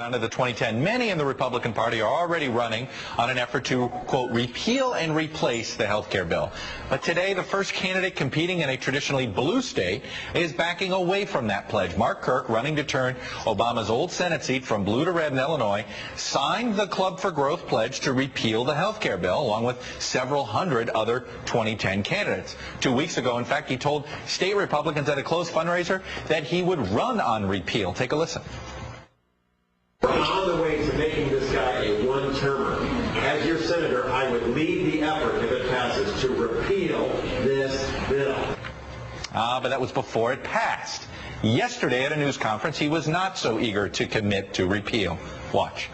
On to the 2010, many in the Republican Party are already running on an effort to, quote, repeal and replace the health care bill. But today, the first candidate competing in a traditionally blue state is backing away from that pledge. Mark Kirk, running to turn Obama's old Senate seat from blue to red in Illinois, signed the Club for Growth pledge to repeal the health care bill, along with several hundred other 2010 candidates. 2 weeks ago, in fact, he told state Republicans at a closed fundraiser that he would run on repeal. Take a listen. On the way to making this guy a one-termer. As your senator, I would lead the effort, if it passes, to repeal this bill. But that was before it passed. Yesterday at a news conference, he was not so eager to commit to repeal. Watch.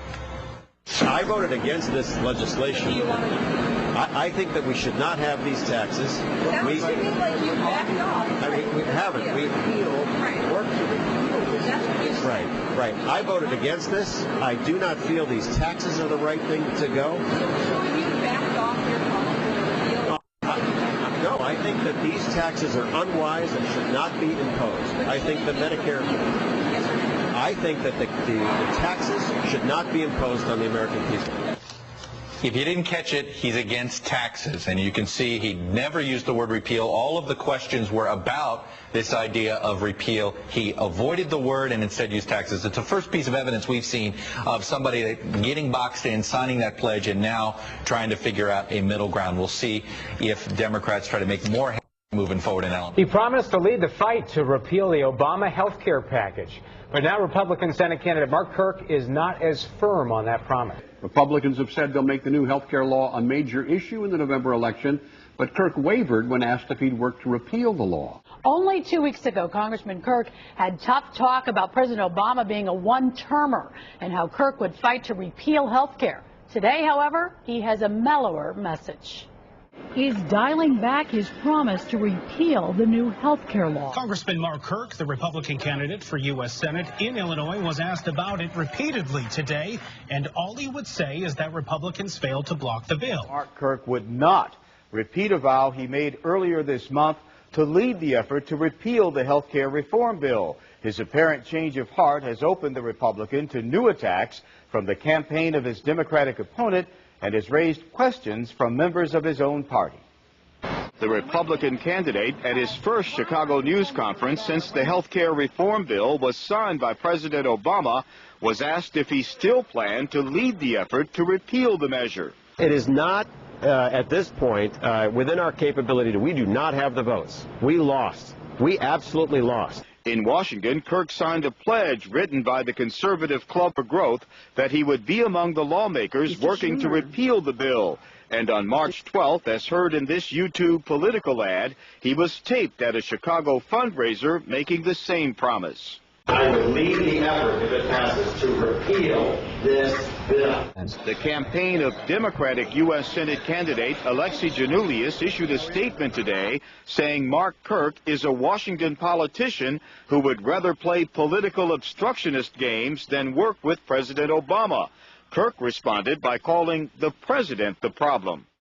I voted against this legislation. I think that we should not have these taxes. Sounds to me like you backed off. I mean, we haven't. We worked to repeal. Right. I voted against this. I do not feel these taxes are the right thing to go. So you backed off your policy to repeal? No, I think that these taxes are unwise and should not be imposed. I think that Medicare... I think that the taxes should not be imposed on the American people. If you didn't catch it, he's against taxes. And you can see he never used the word repeal. All of the questions were about this idea of repeal. He avoided the word and instead used taxes. It's the first piece of evidence we've seen of somebody getting boxed in, signing that pledge, and now trying to figure out a middle ground. We'll see if Democrats try to make more moving forward in Alabama. He promised to lead the fight to repeal the Obama health care package. But now Republican Senate candidate Mark Kirk is not as firm on that promise. Republicans have said they'll make the new health care law a major issue in the November election, but Kirk wavered when asked if he'd work to repeal the law. Only 2 weeks ago, Congressman Kirk had tough talk about President Obama being a one-termer and how Kirk would fight to repeal health care. Today, however, he has a mellower message. He's dialing back his promise to repeal the new health care law. Congressman Mark Kirk, the Republican candidate for U.S. Senate in Illinois, was asked about it repeatedly today, and all he would say is that Republicans failed to block the bill. Mark Kirk would not repeat a vow he made earlier this month to lead the effort to repeal the health care reform bill. His apparent change of heart has opened the Republican to new attacks from the campaign of his Democratic opponent and has raised questions from members of his own party. The Republican candidate at his first Chicago news conference since the health care reform bill was signed by President Obama was asked if he still planned to lead the effort to repeal the measure. It is not, at this point, within our capability. We do not have the votes. We lost. We absolutely lost. In Washington, Kirk signed a pledge written by the conservative Club for Growth that he would be among the lawmakers working to repeal the bill. And on March 12th, as heard in this YouTube political ad, he was taped at a Chicago fundraiser making the same promise. I would lead the effort, if it passes, to repeal this bill. The campaign of Democratic U.S. Senate candidate Alexi Janulius issued a statement today saying Mark Kirk is a Washington politician who would rather play political obstructionist games than work with President Obama. Kirk responded by calling the president the problem.